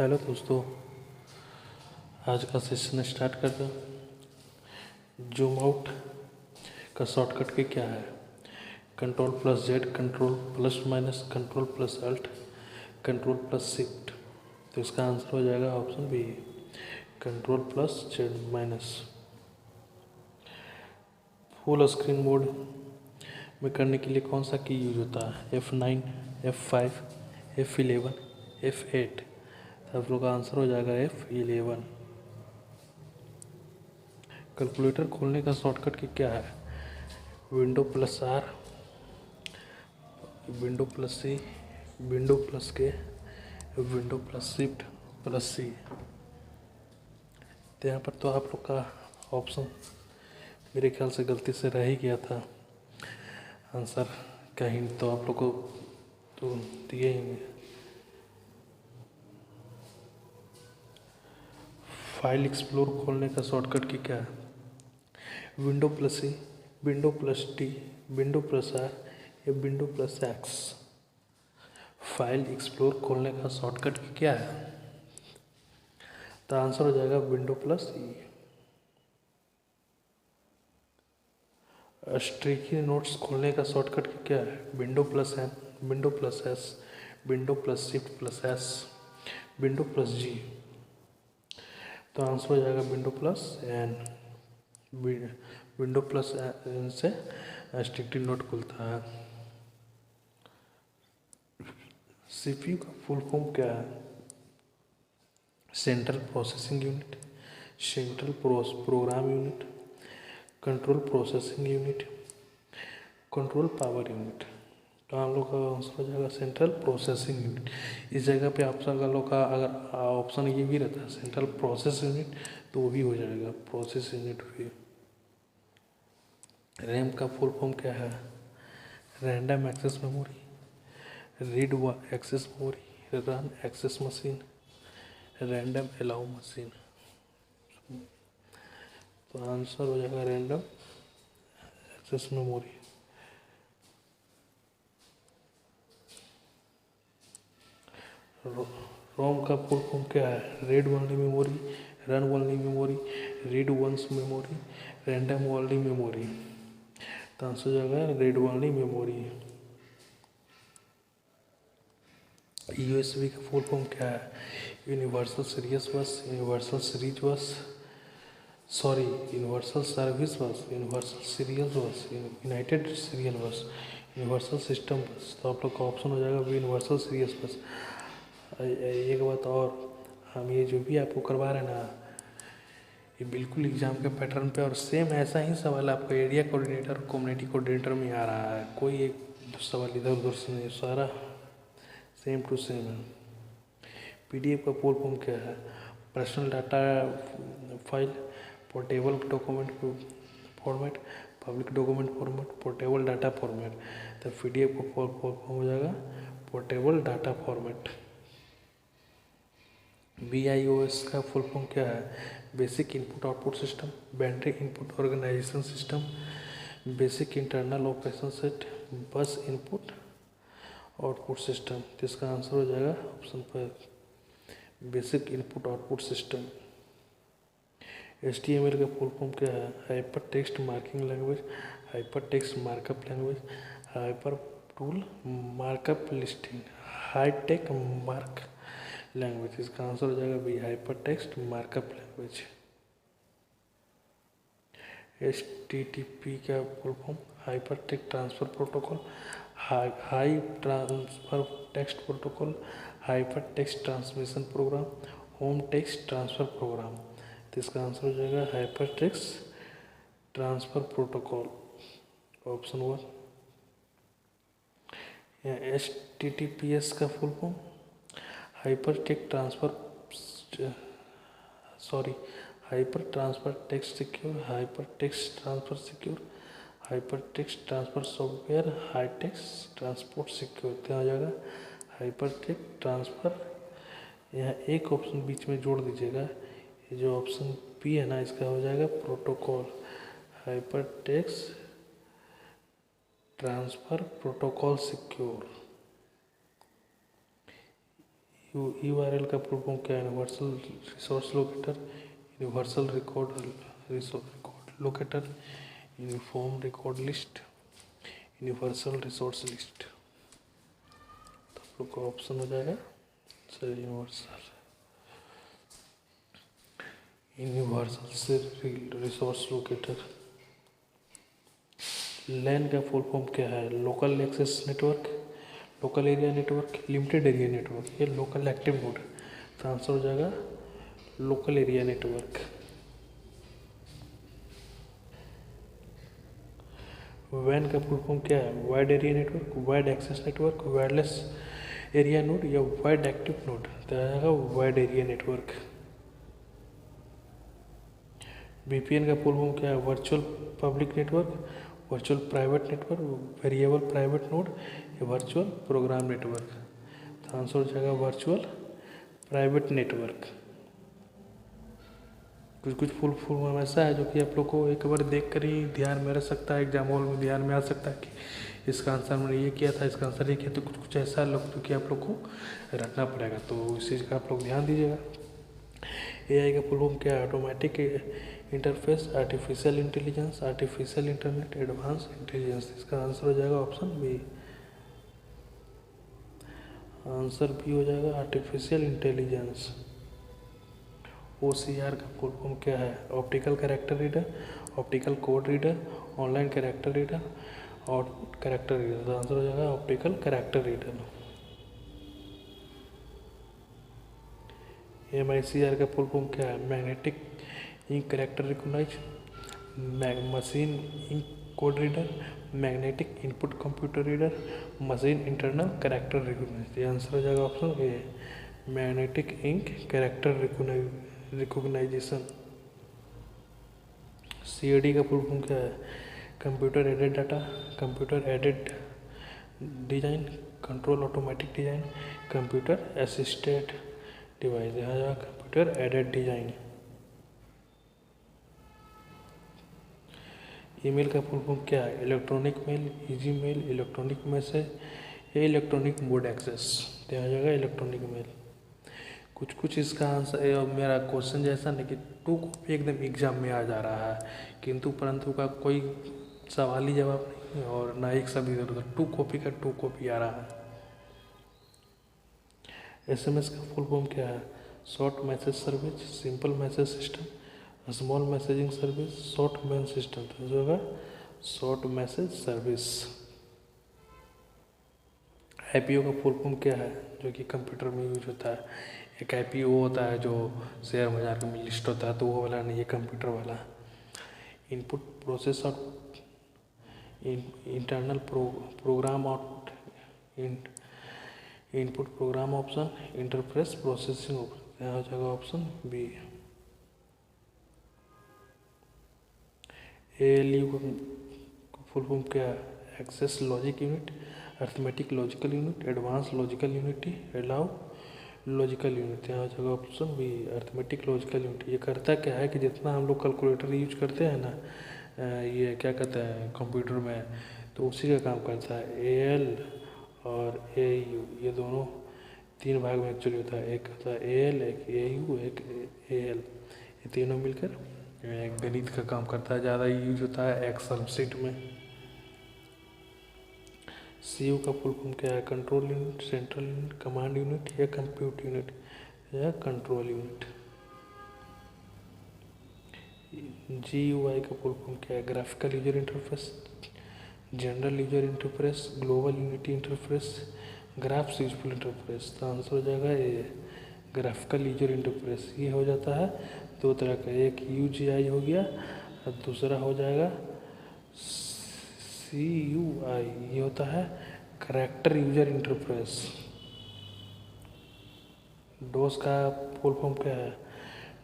Hello दोस्तों, आज का सेशन स्टार्ट करते हैं। जूम आउट का शॉर्टकट की क्या है? Control plus Z, control plus minus, control plus alt, control plus shift. तो इसका आंसर हो जाएगा option B, control plus Z minus. Full screen mode में करने के लिए कौन सा की यूज होता है? F9, F5, F11, F8। तो आप लोग का आंसर हो जाएगा F11। कैलकुलेटर खोलने का शॉर्टकट की क्या है? Window plus R, window plus C, window plus K, window plus shift plus C. तो यहाँ पर तो आप लोग का ऑप्शन मेरे ख्याल से गलती से रह ही गया था। आंसर का हिंट तो आप लोग को तो दिए ही। फाइल एक्सप्लोर खोलने का शॉर्टकट की क्या है? Window plus C, window plus T, window plus R या window plus X. File explore खोलने का शॉर्टकट की क्या है? तो आंसर हो जाएगा window plus E. Sticky notes खोलने का शॉर्टकट की क्या है? Window plus N, window plus S, window plus shift plus S, window plus G. तो आंसर हो जाएगा window plus N. Window plus N से स्टिकी नोट खुलता है। सीपीयू का फुल फॉर्म क्या है? Central processing unit, central program unit, control processing unit, control power unit. तो हम लोग का आंसर हो जाएगा सेंट्रल प्रोसेसिंग यूनिट। इस जगह पे आप लोग का अगर ऑप्शन ये भी रहता है सेंट्रल प्रोसेस यूनिट, तो वो भी हो जाएगा प्रोसेस यूनिट भी। रैम का फुल फॉर्म क्या है? Random access memory, read access memory, run access machine, random allow machine. तो आंसर हो जाएगा रैंडम एक्सेस मेमोरी। रोम का फुल फॉर्म क्या है? Read only memory, run only memory, read once memory, random only memory. तो answer हो जाएगा read only memory. USB का फुल फॉर्म क्या है? Universal serious bus, universal series bus, sorry universal service bus, universal serial bus, united serial bus, universal system bus. तो आप लोग का ऑप्शन हो जाएगा यूनिवर्सल सीरियस बस। एक बात और, हम ये जो भी आपको करवा रहे हैं ना, ये बिल्कुल एग्जाम के पैटर्न पे और सेम ऐसा ही सवाल आपको एरिया कोऑर्डिनेटर और कम्युनिटी कोऑर्डिनेटर में आ रहा है। कोई एक सवाल इधर उधर से नहीं, सारा सेम टू सेम है। पीडीएफ का फुल फॉर्म क्या है? Personal data file, portable document format, public document format, portable data format. तो पीडीएफ का फुल फॉर्म हो जाएगा पोर्टेबल डाटा फॉर्मेट। BIOS का फुल फॉर्म क्या है? Basic input output system, binary input organization system, basic internal operation set, bus input output system. तो इसका answer हो जाएगा ऑप्शन पर basic input output system. HTML का फुल फॉर्म क्या है? Hyper text marking language, hyper text markup language, hyper tool markup listing, hitech mark language. इसका answer हो जाएगा B, hyper text markup language. HTTP का full form hyper text transfer protocol, high transfer text protocol, hyper text transmission program, home text transfer program. तो इसका answer हो जाएगा hyper text transfer protocol, option 1। HTTPS का full form hyper text transfer, sorry hyper transfer text secure, hyper text transfer secure, hyper text transfer software, high text transport secure. क्या हो जाएगा? Hyper text transfer. यहाँ एक option बीच में जोड़ दीजिएगा, ये जो ऑप्शन पी है ना, इसका हो जाएगा protocol, hyper text transfer protocol secure. URL का फुल फॉर्म क्या है? Universal resource locator, universal record locator, uniform record list, universal resource list. तो आप लोग का ऑप्शन हो जाएगा sir universal resource locator. LAN का फुल फॉर्म क्या है? Local access network, local area network, limited area network, ये लोकल एक्टिव नोड। तो आंसर हो जाएगा लोकल एरिया नेटवर्क। वैन का फुल फॉर्म क्या है? Wide area network, wide access network, wireless area node या वाइड एक्टिव नोड। तो आ जाएगा वाइड एरिया नेटवर्क। VPN का फुल फॉर्म क्या है? Virtual public network, virtual private network, variable private node या वर्चुअल प्रोग्राम नेटवर्क। तो आंसर हो जाएगा वर्चुअल प्राइवेट नेटवर्क। कुछ कुछ फुल फॉर्म ऐसा है जो कि आप लोग को एक बार देख कर ही ध्यान में रह सकता है, एग्जाम हॉल में ध्यान में आ सकता है कि इसका आंसर मैंने ये किया था, इसका आंसर ये किया। तो कुछ कुछ ऐसा लोग जो कि आप लोग को रखना पड़ेगा, तो इस चीज़ का आप लोग ध्यान दीजिएगा। AI का फुल फॉर्म क्या है? Automatic interface, artificial intelligence, artificial internet, advance intelligence. इसका आंसर हो जाएगा ऑप्शन बी। आंसर बी हो जाएगा आर्टिफिशियल इंटेलिजेंस। OCR का फुल फॉर्म क्या है? Optical character reader, optical code reader, online character reader और कैरेक्टर रीडर। तो आंसर हो जाएगा ऑप्टिकल कैरेक्टर रीडर। MICR का फुल फॉर्म क्या है? Magnetic ink character recognize, machine ink code reader, magnetic input computer reader, machine internal character recognise. ये answer हो जाएगा option A, magnetic ink character recognition. CAD का full form क्या है? Computer aided data, computer aided design, control automatic design, computer assisted device. यहाँ जाएगा computer aided design. Email का full form क्या है? Electronic mail, easy mail, electronic message या electronic mode access. तो आ जाएगा इलेक्ट्रॉनिक मेल। कुछ कुछ इसका आंसर मेरा क्वेश्चन जैसा नहीं कि 2 कॉपी एकदम एग्जाम में आ जा रहा है, किंतु परंतु का कोई सवाल ही जवाब नहीं और ना एक सब इधर उधर, 2 कॉपी का 2 कॉपी आ रहा है। SMS का फुल फॉर्म क्या है? Short message service, simple message system, small messaging service, short mail system. तो जो होगा शॉर्ट मैसेज सर्विस। IPO का फुल फॉर्म क्या है? जो कि कंप्यूटर में यूज होता है। एक IPO होता है जो शेयर बाजार में लिस्ट होता है, तो वो वाला नहीं, ये कंप्यूटर वाला। Input process out, internal program out, input program option, interface processing option. यहाँ हो जाएगा ऑप्शन बी। ALU का फुल फॉर्म क्या है? Access logic unit, arithmetic logical unit, advance logical unit, allow logical unit. यहाँ हो जाएगा option B, arithmetic logical unit. ये करता क्या है कि जितना हम लोग कैलकुलेटर यूज करते हैं ना, ये क्या कहते हैं कंप्यूटर में, तो उसी का काम करता है। AL और AU ये दोनों 3 भाग में एक्चुअली होता है। एक होता है AL, एक AU, एक AL। ये तीनों मिलकर गणित का काम करता है। ज़्यादा यूज होता है एक्सेल शीट में। CU का फुल फॉर्म क्या है? Control unit, central unit, command unit या कंप्यूट यूनिट या कंट्रोल यूनिट। GUI का फुल फॉर्म क्या है? Graphical user interface, general user interface, global unity interface, graphs useful interface. तो आंसर हो जाएगा ये ग्राफिकल यूजर इंटरफेस। ये हो जाता है 2 तरह का, एक UGI हो गया और दूसरा हो जाएगा CUI। ये होता है करैक्टर यूजर इंटरफेस। DOS का फुल फॉर्म क्या है?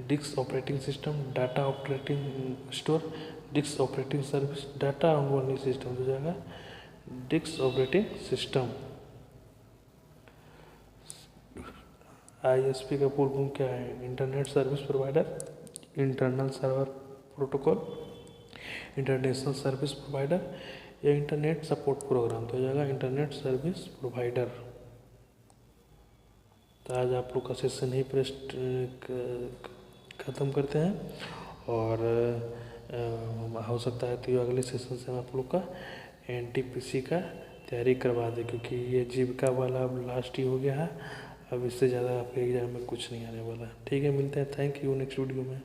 Disk operating system, data operating store, disk operating service, data onboarding system. हो जाएगा डिस्क ऑपरेटिंग सिस्टम। ISP का फुल फॉर्म क्या है? Internet service provider, internal server protocol, international service provider या internet support programme. तो हो जाएगा इंटरनेट सर्विस प्रोवाइडर। तो आज आप लोग का सेशन ही ख़त्म करते हैं, और हो सकता है तो अगले सेशन से हम आप लोग का NTPC का तैयारी करवा दें, क्योंकि ये जीविका वाला अब लास्ट ही हो गया है। अब इससे ज़्यादा आपके एग्जाम में कुछ नहीं आने वाला। ठीक है, मिलते हैं। थैंक यू नेक्स्ट वीडियो में।